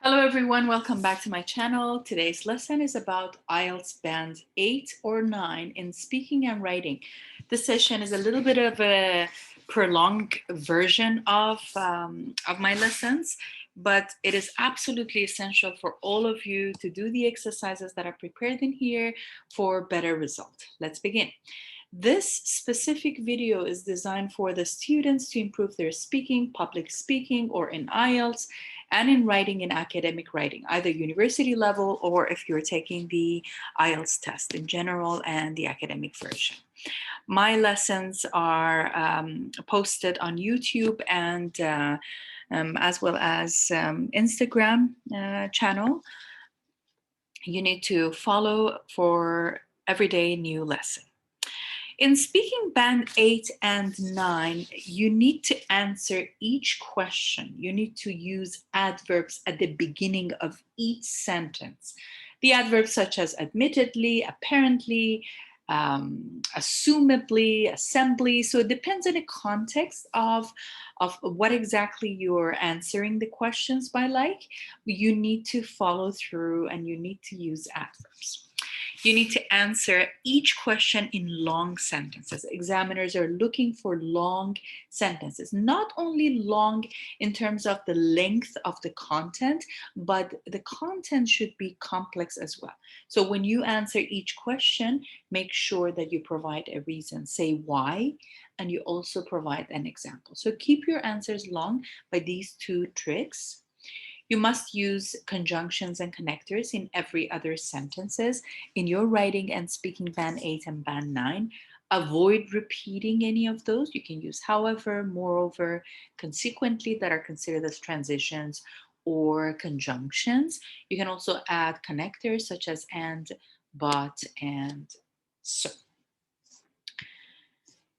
Hello everyone, welcome back to my channel. Today's lesson is about IELTS Band 8 or 9 in speaking and writing. This session is a little bit of a prolonged version of my lessons, but it is absolutely essential for all of you to do the exercises that are prepared in here for better result. Let's begin. This specific video is designed for the students to improve their speaking, public speaking, or in IELTS, and in writing in academic writing, either university level or if you're taking the IELTS test in general and the academic version. My lessons are posted on YouTube and as well as Instagram channel. You need to follow for everyday new lesson. In speaking band 8 and 9, you need to answer each question. You need to use adverbs at the beginning of each sentence. The adverbs such as admittedly, apparently, assumably, assembly. So it depends on the context of what exactly you're answering the questions by like. You need to follow through and you need to use adverbs. You need to answer each question in long sentences. Examiners are looking for long sentences, not only long in terms of the length of the content, but the content should be complex as well. So when you answer each question, make sure that you provide a reason. Say why, and you also provide an example. So keep your answers long by these two tricks. You must use conjunctions and connectors in every other sentences in your writing and speaking band 8 and band 9. Avoid repeating any of those. You can use however, moreover, consequently that are considered as transitions or conjunctions. You can also add connectors such as and, but, and so.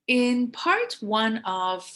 In part one of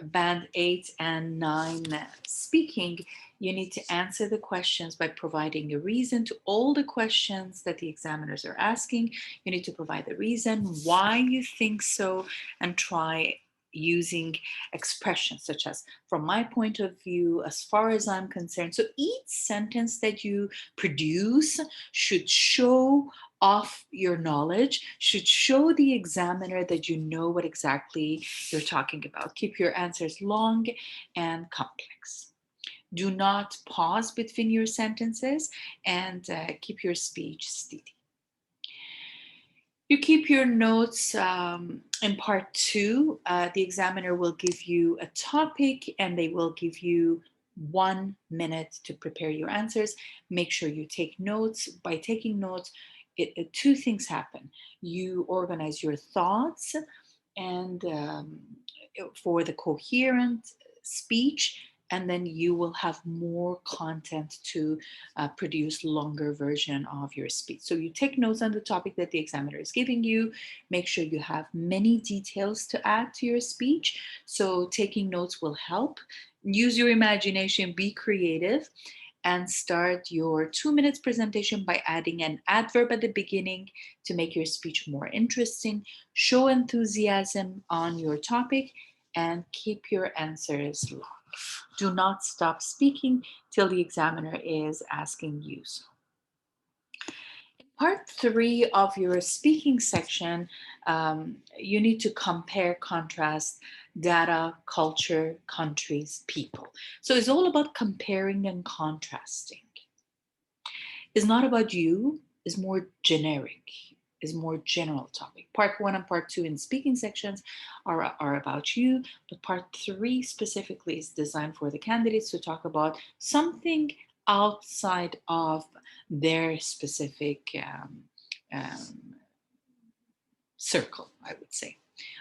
band 8 and 9 speaking, you need to answer the questions by providing a reason to all the questions that the examiners are asking. You need to provide the reason why you think so and try using expressions such as from my point of view, as far as I'm concerned. So each sentence that you produce should show off your knowledge, should show the examiner that you know what exactly you're talking about. Keep your answers long and complex. Do not pause between your sentences and keep your speech steady. You keep your notes in part two. The examiner will give you a topic and they will give you 1 minute to prepare your answers. Make sure you take notes. By taking notes, two things happen. You organize your thoughts and for the coherent speech, and then you will have more content to produce longer version of your speech. So you take notes on the topic that the examiner is giving you. Make sure you have many details to add to your speech. So taking notes will help. Use your imagination, be creative, and start your 2 minutes presentation by adding an adverb at the beginning to make your speech more interesting. Show enthusiasm on your topic and keep your answers long. Do not stop speaking till the examiner is asking you so. In part three of your speaking section, you need to compare, contrast data, culture, countries, people. So it's all about comparing and contrasting. It's not about you, it's more generic, is more general topic. Part one and part two in speaking sections are about you, but part three specifically is designed for the candidates to talk about something outside of their specific circle, I would say.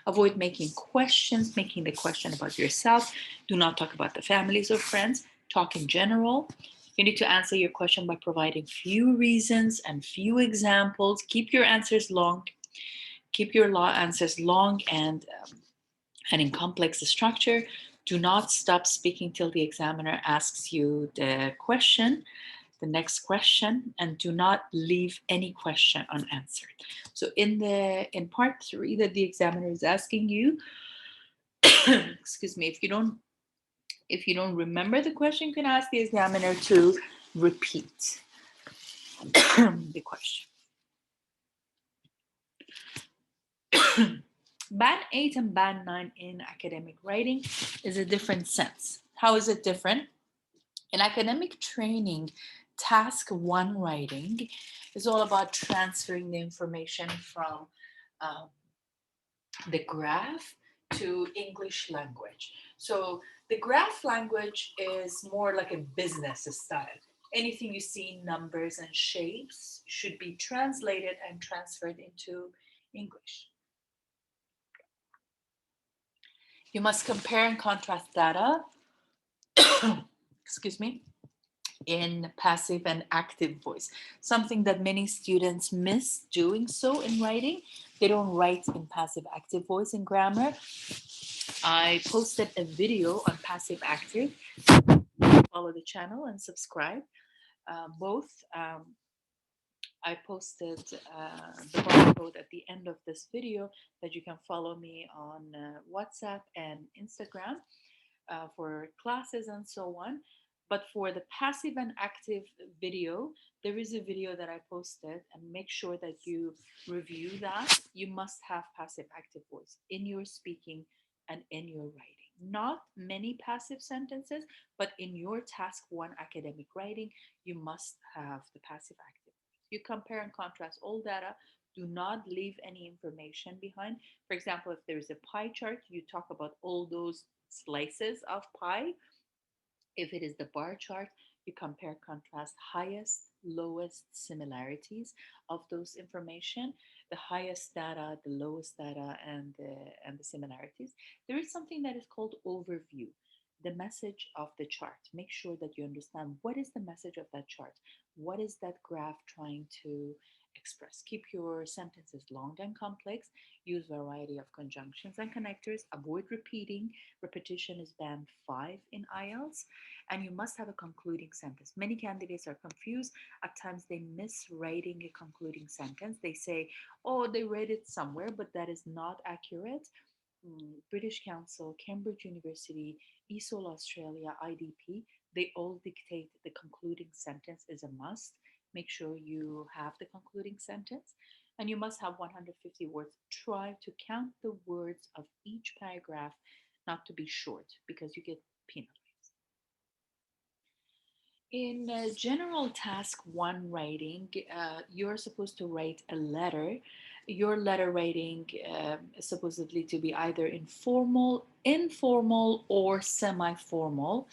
Avoid making the question about yourself. Do not talk about the families or friends. Talk in general. You need to answer your question by providing few reasons and few examples. Keep your answers long. Keep your answers long and in complex structure. Do not stop speaking till the examiner asks you the next question, and do not leave any question unanswered. So in part three that the examiner is asking you, excuse me, If you don't remember the question, you can ask the examiner to repeat the question. Band 8 and Band 9 in academic writing is a different sense. How is it different? In academic training, task 1 writing is all about transferring the information from um, the graph to English language. So the graph language is more like a business style. Anything you see, numbers and shapes, should be translated and transferred into English. You must compare and contrast data, excuse me, in passive and active voice, something that many students miss doing so in writing. They don't write in passive active voice in grammar. I posted a video on passive active. Follow the channel and subscribe. Both I posted the barcode at the end of this video that you can follow me on WhatsApp and Instagram for classes and so on. But for the passive and active video, there is a video that I posted, and make sure that you review that. You must have passive active voice in your speaking and in your writing. Not many passive sentences, but in your task 1 academic writing, you must have the passive active. You compare and contrast all data. Do not leave any information behind. For example, if there is a pie chart, you talk about all those slices of pie. If it is the bar chart, you compare, contrast highest, lowest similarities of those information, the highest data, the lowest data, and the similarities. There is something that is called overview, the message of the chart. Make sure that you understand what is the message of that chart. What is that graph trying to express? Keep your sentences long and complex. Use variety of conjunctions and connectors. Avoid repeating. Repetition is band 5 in IELTS. And you must have a concluding sentence. Many candidates are confused. At times they miss writing a concluding sentence. They say, oh, they read it somewhere, but that is not accurate. British Council, Cambridge University, ESOL Australia, IDP, they all dictate the concluding sentence is a must. Make sure you have the concluding sentence. And you must have 150 words. Try to count the words of each paragraph, not to be short, because you get penalized. In general task 1 writing, you're supposed to write a letter. Your letter writing is supposedly to be either informal, or semi-formal.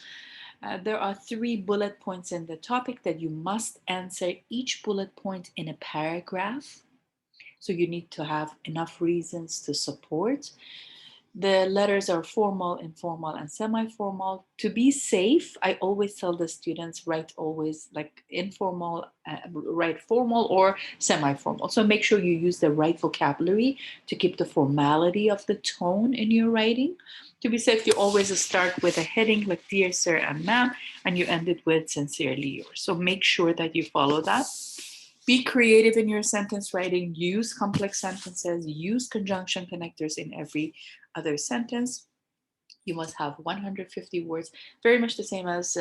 There are 3 bullet points in the topic that you must answer each bullet point in a paragraph. So you need to have enough reasons to support. The letters are formal, informal, and semi-formal. To be safe, I always tell the students, write always like informal, write formal or semi-formal. So make sure you use the right vocabulary to keep the formality of the tone in your writing. To be safe, you always start with a heading like Dear Sir and Ma'am, and you end it with Sincerely Yours. So make sure that you follow that. Be creative in your sentence writing. Use complex sentences. Use conjunction connectors in every other sentence. You must have 150 words, very much the same as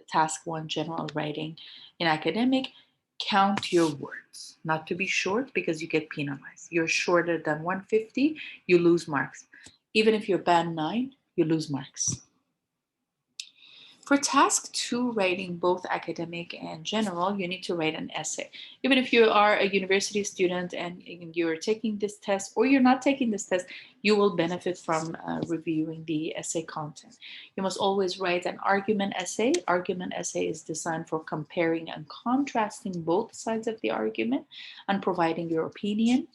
task 1 general writing in academic. Count your words, not to be short because you get penalized. You're shorter than 150, you lose marks. Even if you're band 9, you lose marks. For task 2 writing, both academic and general, you need to write an essay. Even if you are a university student and you're taking this test, or you're not taking this test, you will benefit from reviewing the essay content. You must always write an argument essay. Argument essay is designed for comparing and contrasting both sides of the argument and providing your opinion.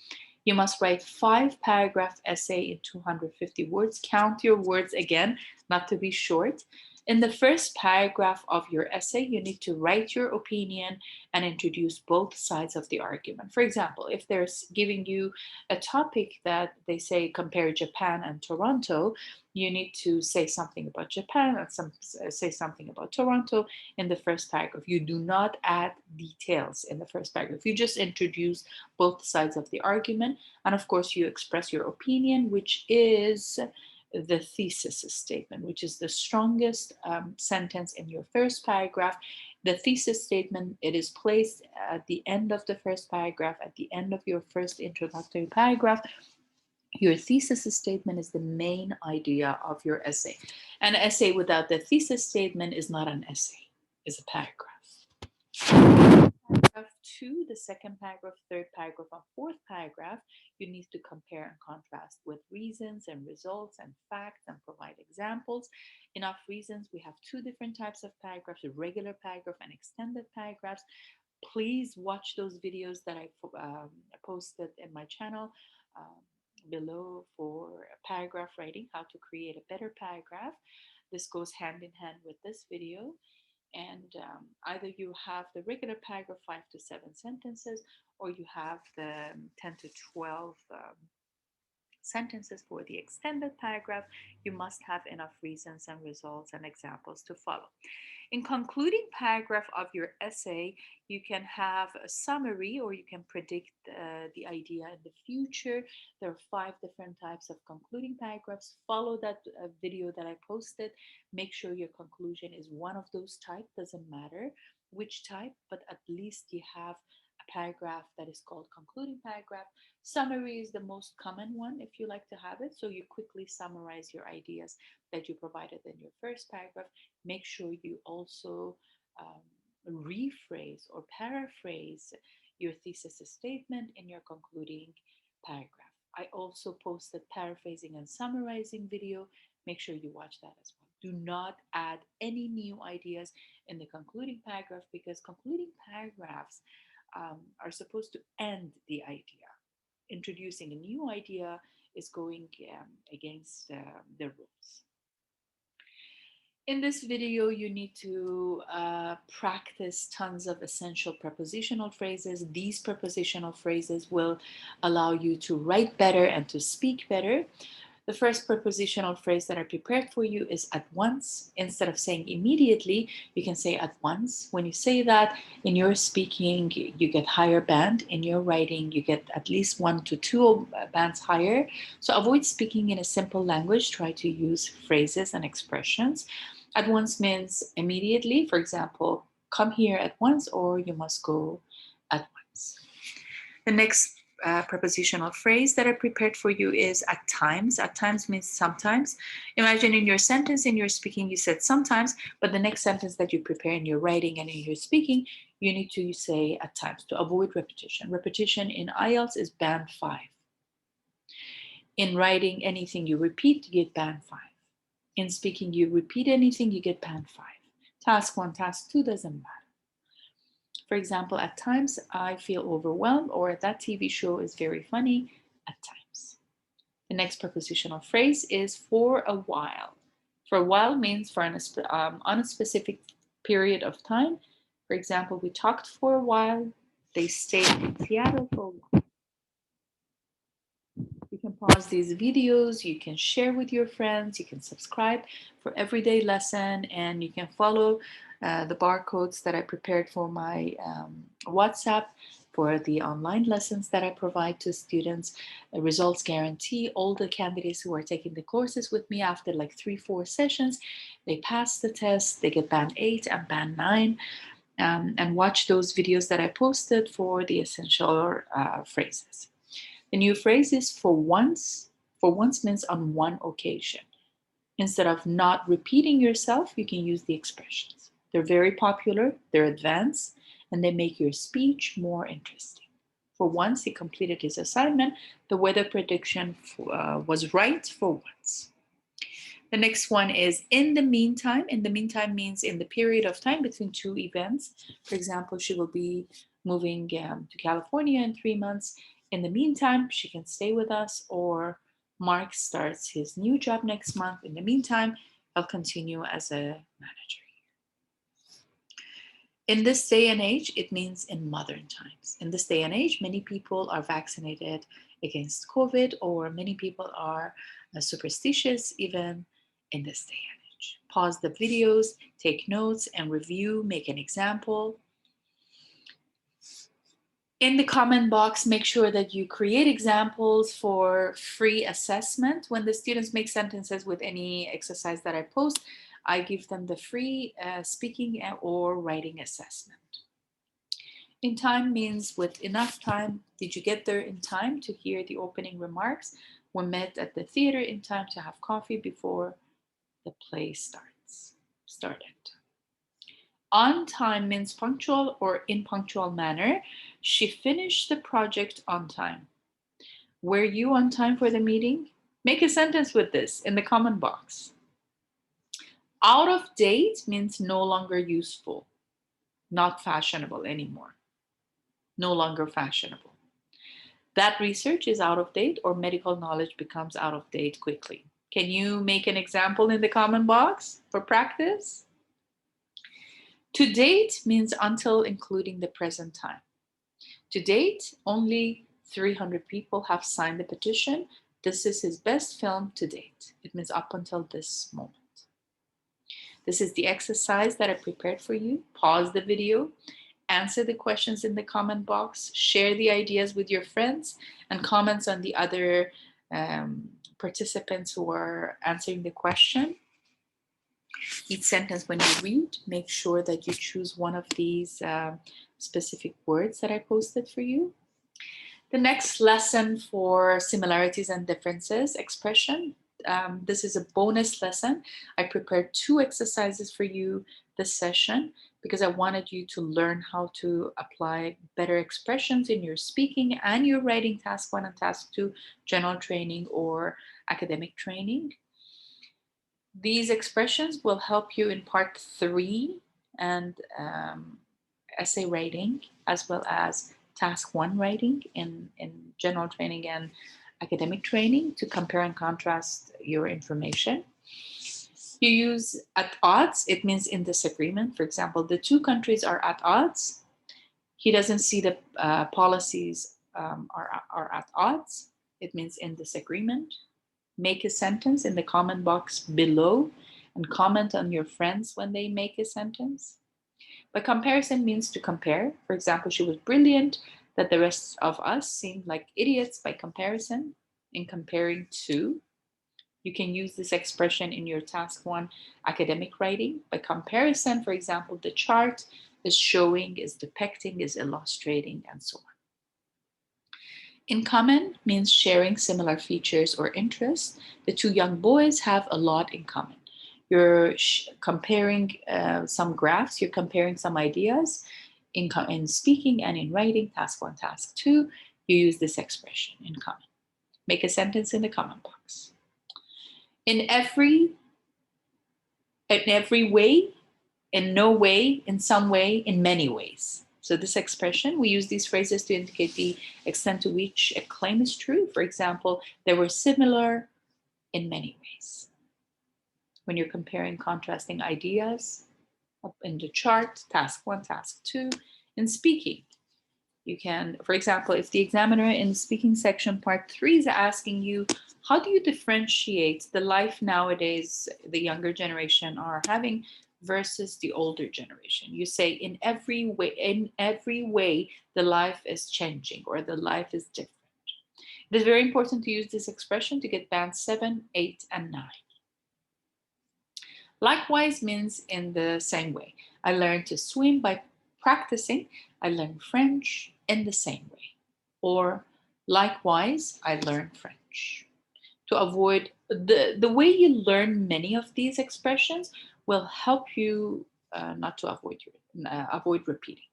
You must write 5-paragraph essay in 250 words. Count your words again, not to be short. In the first paragraph of your essay, you need to write your opinion and introduce both sides of the argument. For example, if they're giving you a topic that they say compare Japan and Toronto, you need to say something about Japan and say something about Toronto in the first paragraph. You do not add details in the first paragraph. You just introduce both sides of the argument. And of course, you express your opinion, which is the thesis statement, which is the strongest sentence in your first paragraph. The thesis statement, it is placed at the end of the first paragraph, at the end of your first introductory paragraph. Your thesis statement is the main idea of your essay. An essay without the thesis statement is not an essay, it's a paragraph. Paragraph 2, the second paragraph, third paragraph, and fourth paragraph, you need to compare and contrast with reasons and results and facts and provide examples. Enough reasons. We have two different types of paragraphs, a regular paragraph and extended paragraphs. Please watch those videos that I posted in my channel below for paragraph writing, how to create a better paragraph. This goes hand in hand with this video. And either you have the regular paragraph 5 to 7 sentences, or you have the 10 to 12 sentences for the extended paragraph. You must have enough reasons and results and examples to follow. In concluding paragraph of your essay, you can have a summary, or you can predict the idea in the future. There are 5 different types of concluding paragraphs. Follow that video that I posted. Make sure your conclusion is one of those types. Doesn't matter which type, but at least you have a paragraph that is called concluding paragraph. Summary is the most common one if you like to have it. So you quickly summarize your ideas that you provided in your first paragraph. Make sure you also rephrase or paraphrase your thesis statement in your concluding paragraph. I also posted paraphrasing and summarizing video. Make sure you watch that as well. Do not add any new ideas in the concluding paragraph, because concluding paragraphs are supposed to end the idea. Introducing a new idea is going against the rules. In this video, you need to practice tons of essential prepositional phrases. These prepositional phrases will allow you to write better and to speak better. The first prepositional phrase that I prepared for you is at once. Instead of saying immediately, you can say at once. When you say that in your speaking, you get higher band. In your writing, you get at least 1 to 2 bands higher. So avoid speaking in a simple language. Try to use phrases and expressions. At once means immediately. For example, come here at once, or you must go at once. The next prepositional phrase that I prepared for you is at times. At times means sometimes. Imagine in your sentence, in your speaking, you said sometimes, but the next sentence that you prepare in your writing and in your speaking, you need to say at times to avoid repetition. Repetition in IELTS is band 5. In writing, anything you repeat, you get band 5. In speaking, you repeat anything, you get band 5. Task 1, task 2 doesn't matter. For example, at times I feel overwhelmed, or that TV show is very funny at times. The next prepositional phrase is for a while. For a while means for on a specific period of time. For example, we talked for a while. They stayed in Seattle for a while. You can pause these videos, you can share with your friends, you can subscribe for everyday lesson, and you can follow the barcodes that I prepared for my WhatsApp for the online lessons that I provide to students. Results guarantee. All the candidates who are taking the courses with me, after like 3-4 sessions, they pass the test, they get band 8 and band 9. And watch those videos that I posted for the essential phrases. The new phrase is for once. For once means on one occasion. Instead of not repeating yourself, you can use the expressions. They're very popular, they're advanced, and they make your speech more interesting. For once, he completed his assignment. The weather prediction was right for once. The next one is in the meantime. In the meantime means in the period of time between 2 events. For example, she will be moving to California in 3 months. In the meantime, she can stay with us, or Mark starts his new job next month. In the meantime, I'll continue as a manager. In this day and age, it means in modern times. In this day and age, many people are vaccinated against COVID, or many people are superstitious even in this day and age. Pause the videos, take notes and review, make an example. In the comment box, make sure that you create examples for free assessment. When the students make sentences with any exercise that I post, I give them the free speaking or writing assessment. In time means with enough time. Did you get there in time to hear the opening remarks? We met at the theater in time to have coffee before the play started. On time means punctual or in punctual manner. She finished the project on time. Were you on time for the meeting? Make a sentence with this in the comment box. Out of date means no longer useful, not fashionable anymore, no longer fashionable. That research is out of date or medical knowledge becomes out of date quickly. Can you make an example in the comment box for practice? To date means until including the present time. To date, only 300 people have signed the petition. This is his best film to date. It means up until this moment. This is the exercise that I prepared for you. Pause the video, answer the questions in the comment box, share the ideas with your friends, and comments on the other participants who are answering the question. Each sentence, when you read, make sure that you choose one of these specific words that I posted for you. The next lesson for similarities and differences expression. This is a bonus lesson. I prepared 2 exercises for you this session because I wanted you to learn how to apply better expressions in your speaking and your writing task 1 and task 2, general training or academic training. These expressions will help you in part 3 and essay writing, as well as task 1 writing in general training and academic training to compare and contrast your information. You use at odds, it means in disagreement. For example, the 2 countries are at odds. He doesn't see the policies are at odds. It means in disagreement. Make a sentence in the comment box below and comment on your friends when they make a sentence. By comparison means to compare. For example, she was brilliant, that the rest of us seemed like idiots by comparison. In comparing to, you can use this expression in your task 1 academic writing. By comparison, for example, the chart is showing, is depicting, is illustrating, and so on. In common means sharing similar features or interests. The 2 young boys have a lot in common. You're comparing some graphs, you're comparing some ideas in speaking and in writing, task 1, task 2, you use this expression in common. Make a sentence in the comment box. In every way, in no way, in some way, in many ways. So this expression, we use these phrases to indicate the extent to which a claim is true. For example, they were similar in many ways. When you're comparing contrasting ideas up in the chart, task 1, task 2, in speaking, you can, for example, if the examiner in the speaking section, part 3 is asking you, how do you differentiate the life nowadays the younger generation are having versus the older generation? You say in every way the life is changing or the life is different. It is very important to use this expression to get band 7, 8, and 9. Likewise means in the same way. I learned to swim by practicing. I learned French in the same way. Or likewise, I learned French. To avoid the way you learn many of these expressions will help you not to avoid repeating,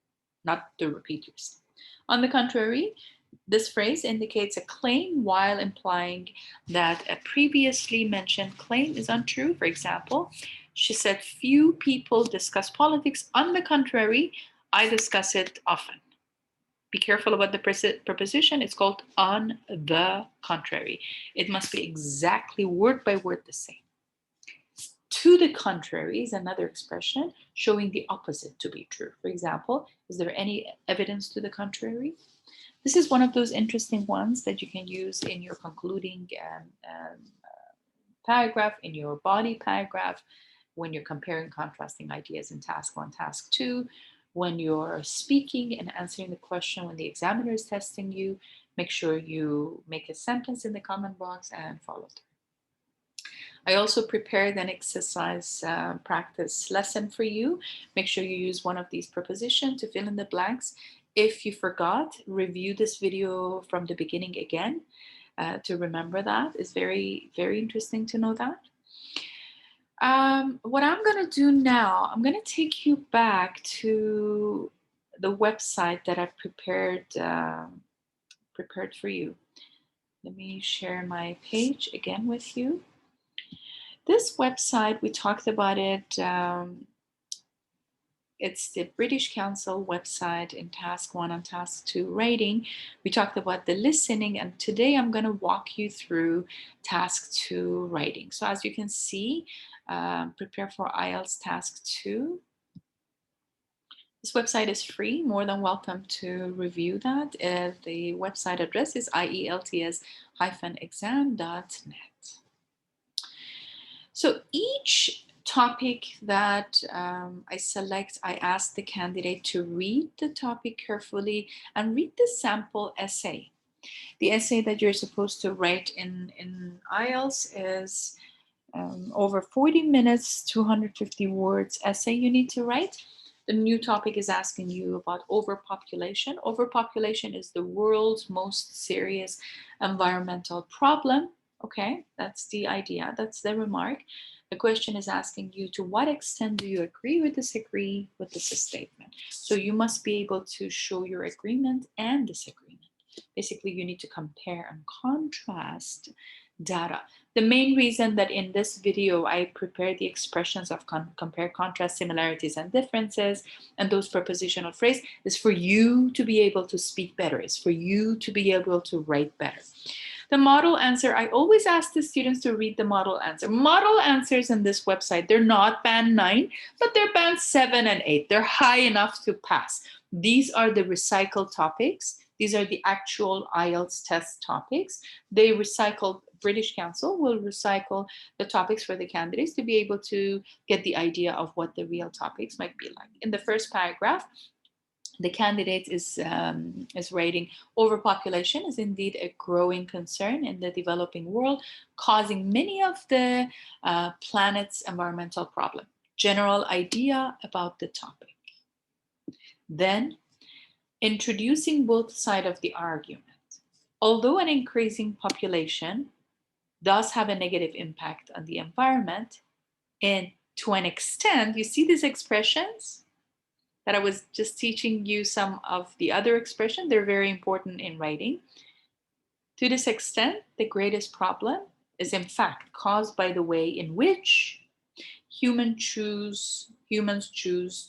not to repeat yourself. On the contrary, this phrase indicates a claim while implying that a previously mentioned claim is untrue. For example, she said, few people discuss politics. On the contrary, I discuss it often. Be careful about the preposition. It's called on the contrary. It must be exactly word by word the same. To the contrary is another expression showing the opposite to be true. For example, is there any evidence to the contrary? This is one of those interesting ones that you can use in your concluding paragraph, in your body paragraph, when you're comparing contrasting ideas in task 1, task 2. when you're speaking and answering the question, when the examiner is testing you. Make sure you make a sentence in the comment box and follow through. I also prepared an exercise practice lesson for you. Make sure you use one of these prepositions to fill in the blanks. If you forgot, review this video from the beginning again to remember that. It's very, very interesting to know that. What I'm going to do now, I'm going to take you back to the website that I've prepared for you. Let me share my page again with you. This website, we talked about it. It's the British Council website in Task 1 and Task 2 rating. We talked about the listening, and today I'm going to walk you through Task 2 writing. So as you can see, prepare for IELTS Task 2. This website is free, more than welcome to review that. The website address is ielts-exam.net. So each topic that I select, I ask the candidate to read the topic carefully and read the sample essay. The essay that you're supposed to write in IELTS is over 40 minutes, 250 words essay you need to write. The new topic is asking you about overpopulation. Overpopulation is the world's most serious environmental problem. Okay, that's the idea, that's the remark. The question is asking you, to what extent do you agree or disagree with this statement? So you must be able to show your agreement and disagreement. Basically, you need to compare and contrast data. The main reason that in this video I prepared the expressions of compare, contrast, similarities, and differences, and those prepositional phrases is for you to be able to speak better. It's for you to be able to write better. The model answer, I always ask the students to read the model answer. Model answers in this website, they're not band 9, but they're band 7 and 8. They're high enough to pass. These are the recycled topics. These are the actual IELTS test topics. They recycle, British Council will recycle the topics for the candidates to be able to get the idea of what the real topics might be like. In the first paragraph, the candidate is rating overpopulation is indeed a growing concern in the developing world, causing many of the planet's environmental problems. General idea about the topic. Then, introducing both sides of the argument. Although an increasing population does have a negative impact on the environment, and to an extent, you see these expressions that I was just teaching you some of the other expressions. They're very important in writing. To this extent, the greatest problem is in fact caused by the way in which humans choose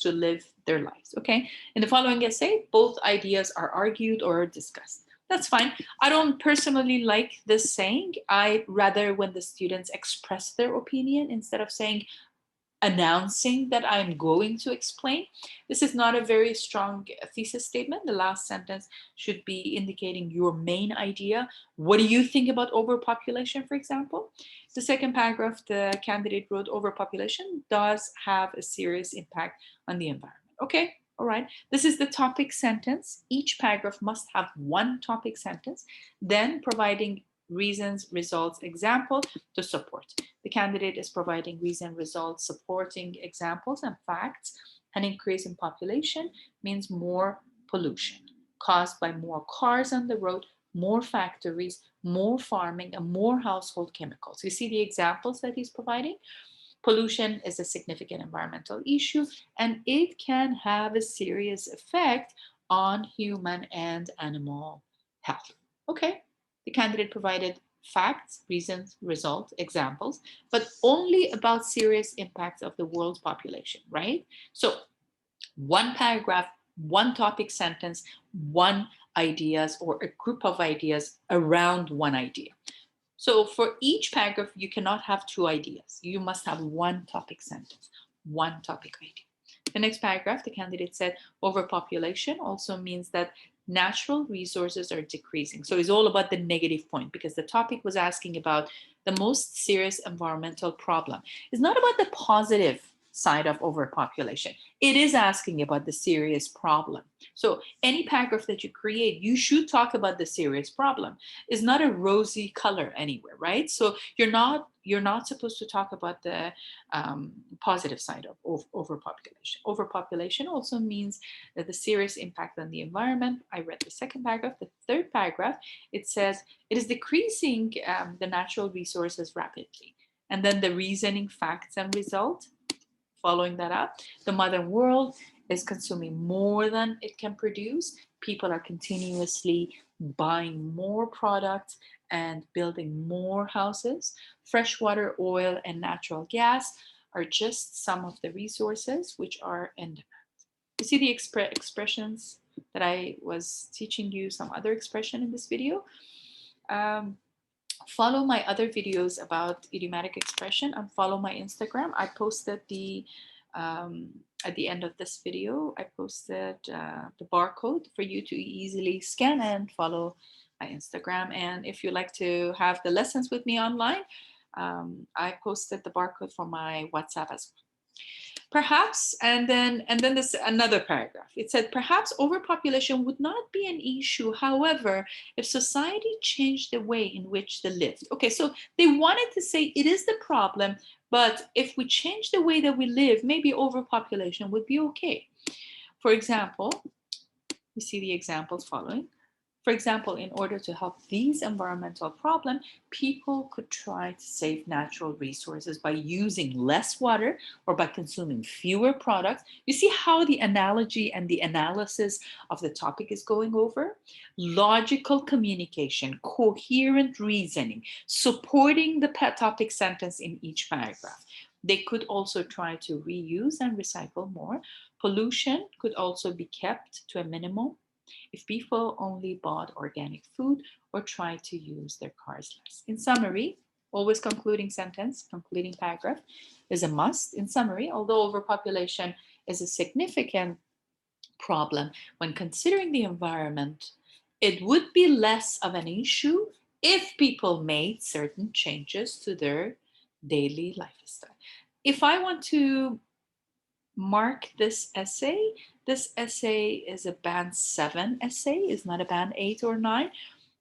to live their lives. Okay, in the following essay, both ideas are argued or discussed. That's fine. I don't personally like this saying. I rather when the students express their opinion instead of saying, announcing that I'm going to explain. This is not a very strong thesis statement. The last sentence should be indicating your main idea. What do you think about overpopulation, for example? The second paragraph, the candidate wrote, overpopulation does have a serious impact on the environment. Okay, all right. This is the topic sentence. Each paragraph must have one topic sentence, then providing reasons, results, example to support. The candidate is providing reason, results, supporting examples and facts. An increase in population means more pollution caused by more cars on the road, more factories, more farming, and more household chemicals. You see the examples that he's providing? Pollution is a significant environmental issue, and it can have a serious effect on human and animal health. Okay. The candidate provided facts, reasons, results, examples, but only about serious impacts of the world's population, right? So one paragraph, one topic sentence, one ideas or a group of ideas around one idea. So for each paragraph, you cannot have two ideas. You must have one topic sentence, one topic idea. The next paragraph, the candidate said, overpopulation also means that natural resources are decreasing. So it's all about the negative point because the topic was asking about the most serious environmental problem. It's not about the positive side of overpopulation. It is asking about the serious problem. So any paragraph that you create, you should talk about the serious problem. It's not a rosy color anywhere, right? So you're not supposed to talk about the positive side of overpopulation. Overpopulation also means that the serious impact on the environment. I read the second paragraph. The third paragraph, it says it is decreasing the natural resources rapidly. And then the reasoning, facts, and result. Following that up, the modern world is consuming more than it can produce. People are continuously buying more products and building more houses. Freshwater, oil, and natural gas are just some of the resources which are in demand. You see the expressions that I was teaching you, some other expression in this video. Follow my other videos about idiomatic expression and follow my Instagram. I posted at the end of this video, I posted the barcode for you to easily scan and follow my Instagram. And if you like to have the lessons with me online, I posted the barcode for my WhatsApp as well. Perhaps, and then this another paragraph. It said, perhaps overpopulation would not be an issue, however, if society changed the way in which they lived. Okay, so they wanted to say it is the problem, but if we change the way that we live, maybe overpopulation would be okay. For example, we see the examples following. For example, in order to help these environmental problems, people could try to save natural resources by using less water or by consuming fewer products. You see how the analogy and the analysis of the topic is going over? Logical communication, coherent reasoning, supporting the topic sentence in each paragraph. They could also try to reuse and recycle more. Pollution could also be kept to a minimum if people only bought organic food or tried to use their cars less. In summary, always concluding sentence, concluding paragraph is a must. In summary, although overpopulation is a significant problem when considering the environment, it would be less of an issue if people made certain changes to their daily lifestyle. If I want to mark this essay is a band 7 essay, is not a band 8 or 9,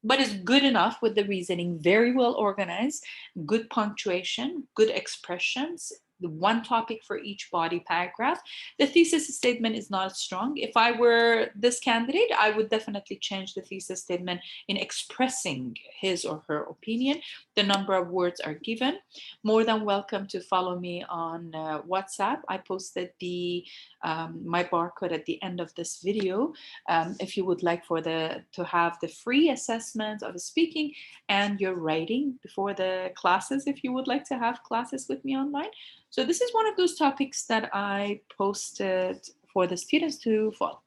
but it's good enough with the reasoning, very well organized, good punctuation, good expressions, the one topic for each body paragraph. The thesis statement is not strong. If I were this candidate, I would definitely change the thesis statement in expressing his or her opinion. The number of words are given. More than welcome to follow me on WhatsApp. I posted my barcode at the end of this video. If you would like to have the free assessment of speaking and your writing before the classes, if you would like to have classes with me online. So this is one of those topics that I posted for the students to follow.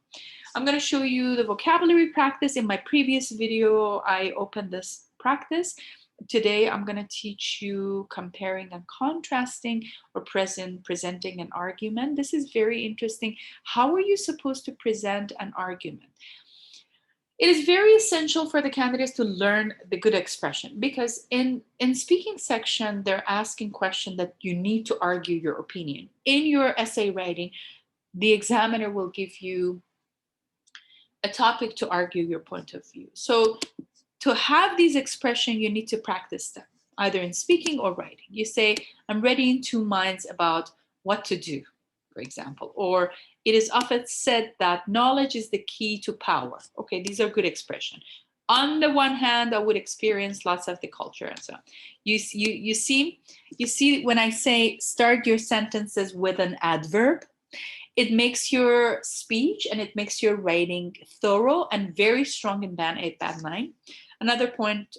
I'm going to show you the vocabulary practice. In my previous video, I opened this practice. Today, I'm going to teach you comparing and contrasting or presenting an argument. This is very interesting. How are you supposed to present an argument? It is very essential for the candidates to learn the good expression because in speaking section, they're asking questions that you need to argue your opinion. In your essay writing, the examiner will give you a topic to argue your point of view. So to have these expressions, you need to practice them, either in speaking or writing. You say, I'm ready in two minds about what to do, for example, or it is often said that knowledge is the key to power. Okay, these are good expressions. On the one hand, I would experience lots of the culture and so on. You see when I say start your sentences with an adverb, it makes your speech and it makes your writing thorough and very strong in band 8, band 9. Another point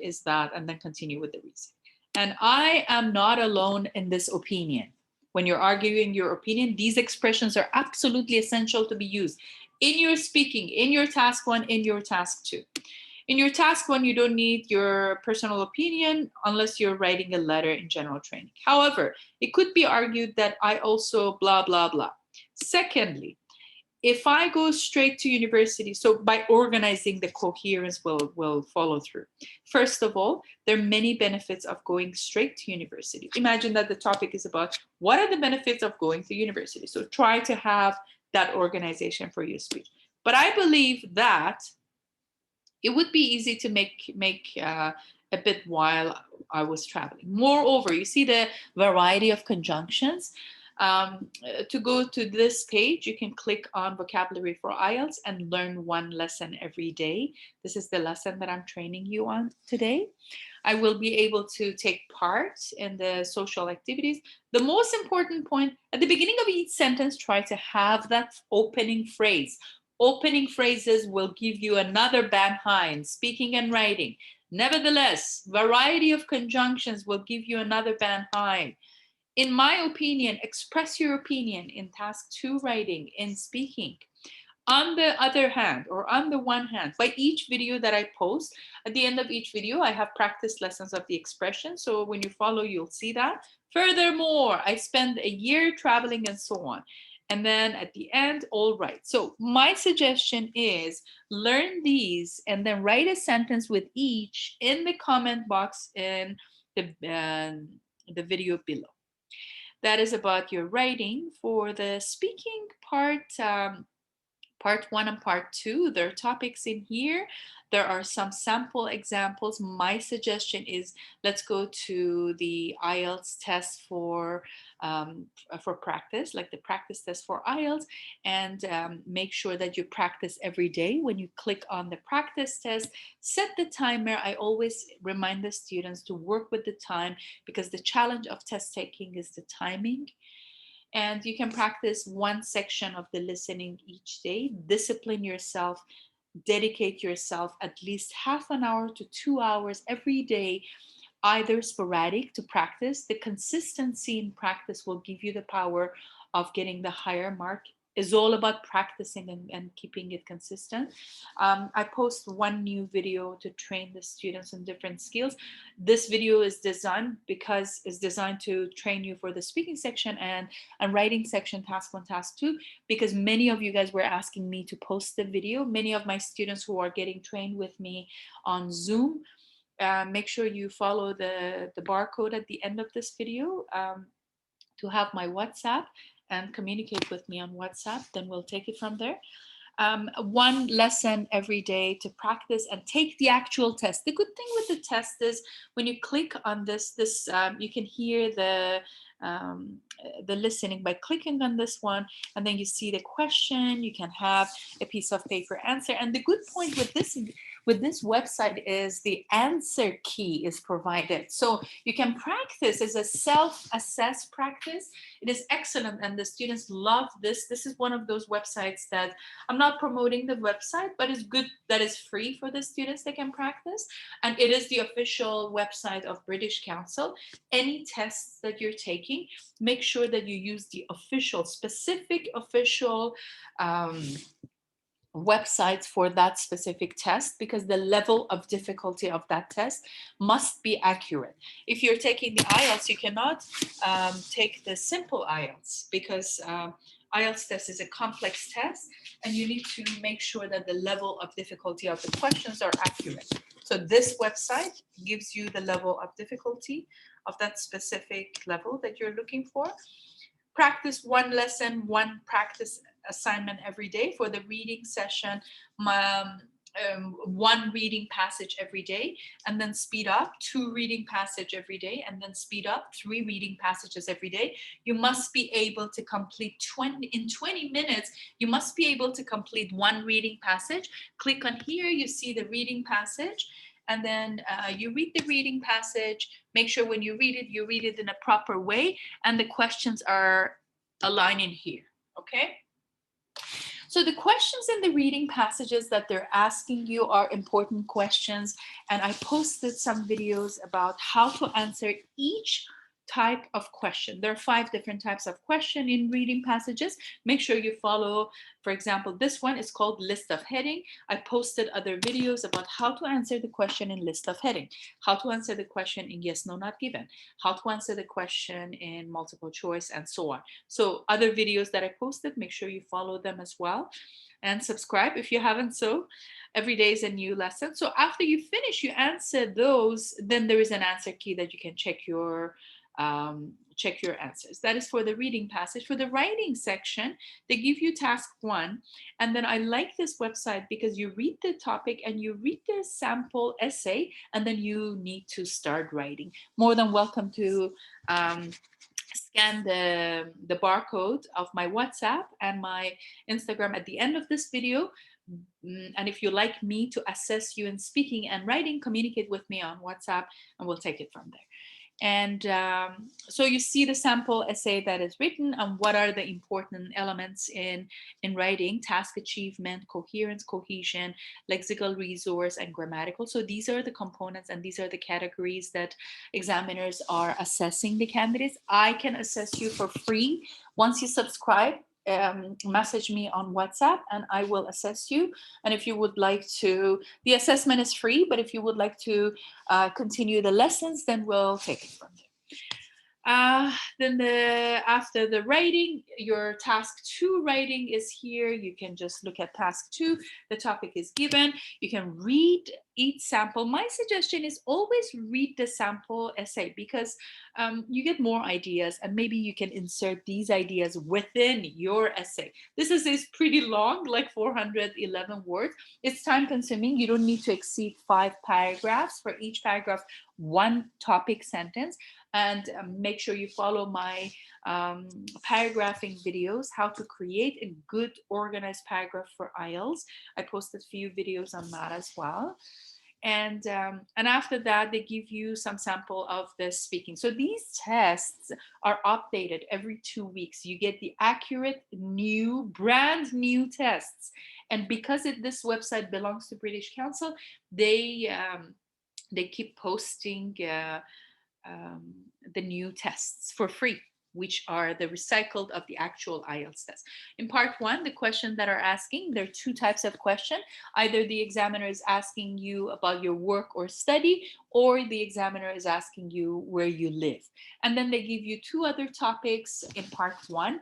is that, and then continue with the reason. And I am not alone in this opinion. When you're arguing your opinion, these expressions are absolutely essential to be used in your speaking, in your task 1, in your task 2. In your task 1, you don't need your personal opinion unless you're writing a letter in general training. However, it could be argued that I also blah, blah, blah. Secondly, if I go straight to university, so by organizing, the coherence will follow through. First of all, there are many benefits of going straight to university. Imagine that the topic is about what are the benefits of going to university. So try to have that organization for your speech. But I believe that it would be easy to make a bit while I was traveling. Moreover, you see the variety of conjunctions. To go to this page, you can click on vocabulary for IELTS and learn one lesson every day. This is the lesson that I'm training you on today. I will be able to take part in the social activities. The most important point, at the beginning of each sentence, try to have that opening phrase. Opening phrases will give you another band high in speaking and writing. Nevertheless, variety of conjunctions will give you another band high. In my opinion, express your opinion in task 2 writing, in speaking. On the other hand, or on the one hand, by each video that I post, at the end of each video, I have practice lessons of the expression. So when you follow, you'll see that. Furthermore, I spend a year traveling and so on. And then at the end, all right. So my suggestion is learn these and then write a sentence with each in the comment box in the video below. That is about your writing. For the speaking part, part 1 and part 2, there are topics in here. There are some sample examples. My suggestion is let's go to the IELTS test for practice, like the practice test for IELTS, and make sure that you practice every day. When you click on the practice test, set the timer. I always remind the students to work with the time because the challenge of test taking is the timing. And you can practice one section of the listening each day. Discipline yourself, dedicate yourself at least half an hour to 2 hours every day, either sporadic to practice. The consistency in practice will give you the power of getting the higher mark. Is all about practicing and keeping it consistent. I post one new video to train the students in different skills. This video is designed to train you for the speaking section and writing section, task 1, task 2, because many of you guys were asking me to post the video. Many of my students who are getting trained with me on Zoom, make sure you follow the barcode at the end of this video to have my WhatsApp and communicate with me on WhatsApp. Then we'll take it from there. One lesson every day to practice and take the actual test. The good thing with the test is when you click on this, you can hear the listening by clicking on this one, and then you see the question. You can have a piece of paper answer. And the good point with this website is the answer key is provided. So you can practice as a self-assess practice. It is excellent and the students love this. This is one of those websites that I'm not promoting the website, but it's good that it's free for the students. They can practice. And it is the official website of British Council. Any tests that you're taking, make sure that you use the specific official websites for that specific test, because the level of difficulty of that test must be accurate. If you're taking the IELTS, you cannot take the simple IELTS, because IELTS test is a complex test and you need to make sure that the level of difficulty of the questions are accurate. So this website gives you the level of difficulty of that specific level that you're looking for. Practice one lesson, one practice assignment every day. For the reading session, one reading passage every day, and then speed up, 2 reading passage every day, and then speed up, 3 reading passages every day. You must be able to complete in 20 minutes, you must be able to complete 1 reading passage. Click on here, you see the reading passage, and then you read the reading passage. Make sure when you read it in a proper way, and the questions are aligning here, okay? So the questions in the reading passages that they're asking you are important questions, and I posted some videos about how to answer each type of question. There are 5 different types of question in reading passages. Make sure you follow. For example, this one is called list of heading. I posted other videos about how to answer the question in list of heading, how to answer the question in yes, no, not given, how to answer the question in multiple choice, and so on. So other videos that I posted, make sure you follow them as well, and subscribe if you haven't. So every day is a new lesson. So after you finish, you answer those, then there is an answer key that you can check your answers. That is for the reading passage. For the writing section, they give you task 1, and then I like this website because you read the topic and you read the sample essay, and then you need to start writing. More than welcome to scan the barcode of my WhatsApp and my Instagram at the end of this video. And if you like me to assess you in speaking and writing, communicate with me on WhatsApp and we'll take it from there. And so you see the sample essay that is written and what are the important elements in writing: task achievement, coherence, cohesion, lexical resource, and grammatical. So these are the components and these are the categories that examiners are assessing the candidates. I can assess you for free. Once you subscribe, message me on WhatsApp and I will assess you. And if you would like to, the assessment is free, but if you would like to continue the lessons, then we'll take it from there. Then after the writing, your task 2 writing is here. You can just look at task 2. The topic is given. You can read each sample. My suggestion is always read the sample essay because you get more ideas and maybe you can insert these ideas within your essay. This is pretty long, like 411 words. It's time consuming. You don't need to exceed 5 paragraphs. For each paragraph, 1 topic sentence. And make sure you follow my paragraphing videos, how to create a good organized paragraph for IELTS. I posted a few videos on that as well. And after that, they give you some sample of the speaking. So these tests are updated every 2 weeks. You get the accurate, brand new tests. And because this website belongs to British Council, they keep posting the new tests for free, which are the recycled of the actual IELTS test. In part 1, the question that are asking, there are 2 types of question. Either the examiner is asking you about your work or study, or the examiner is asking you where you live. And then they give you 2 other topics in part 1.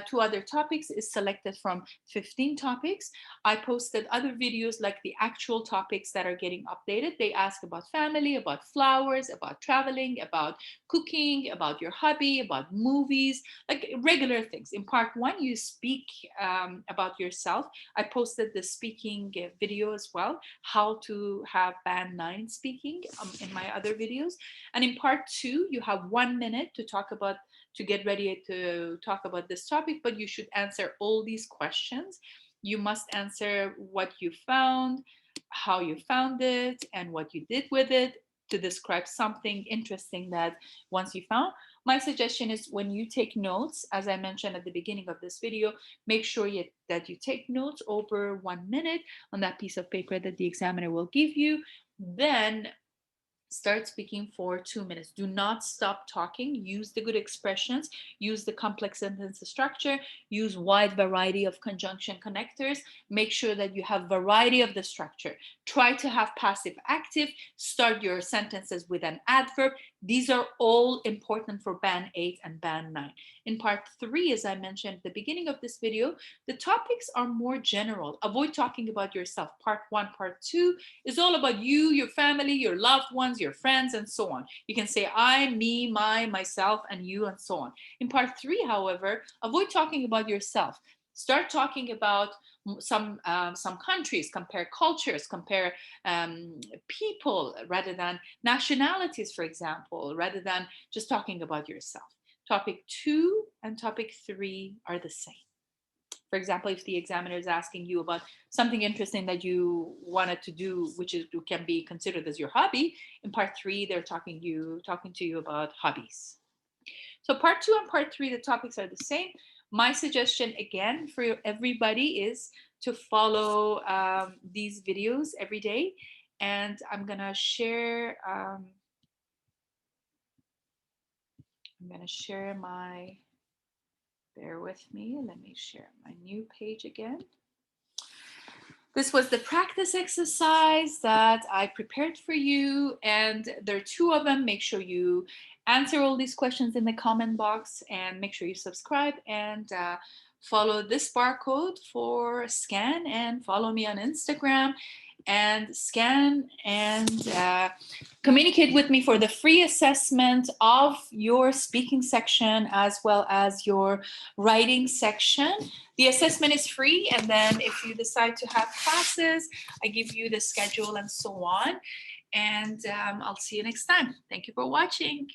2 other topics is selected from 15 topics. I posted other videos like the actual topics that are getting updated. They ask about family, about flowers, about traveling, about cooking, about your hobby, about movies, like regular things. In part 1, you speak about yourself. I posted the speaking video as well, how to have band 9 speaking in my other videos. And in part 2, you have 1 minute to get ready to talk about this topic, but you should answer all these questions. You must answer what you found, how you found it, and what you did with it, to describe something interesting that once you found. My suggestion is when you take notes, as I mentioned at the beginning of this video, make sure that you take notes over 1 minute on that piece of paper that the examiner will give you. Then start speaking for 2 minutes. Do not stop talking. Use the good expressions. Use the complex sentence structure. Use wide variety of conjunction connectors. Make sure that you have variety of the structure. Try to have passive active. Start your sentences with an adverb. These are all important for band 8 and band 9. In part 3, as I mentioned at the beginning of this video, the topics are more general. Avoid talking about yourself. Part 1, part 2 is all about you, your family, your loved ones, your friends, and so on. You can say I, me, my, myself, and you, and so on. In part 3, however, avoid talking about yourself. Start talking about some countries, compare cultures, compare people rather than nationalities, for example, rather than just talking about yourself. Topic 2 and topic 3 are the same. For example, if the examiner is asking you about something interesting that you wanted to do, which can be considered as your hobby, in part 3, they're talking to you about hobbies. So part 2 and part 3, the topics are the same. My suggestion, again, for everybody is to follow these videos every day. And I'm going to share I'm going to share my, bear with me. Let me share my new page again. This was the practice exercise that I prepared for you, and there are 2 of them. Make sure you answer all these questions in the comment box, and make sure you subscribe and follow this barcode for scan, and follow me on Instagram and scan and communicate with me for the free assessment of your speaking section as well as your writing section. The assessment is free, and then if you decide to have classes, I give you the schedule and so on. And I'll see you next time. Thank you for watching.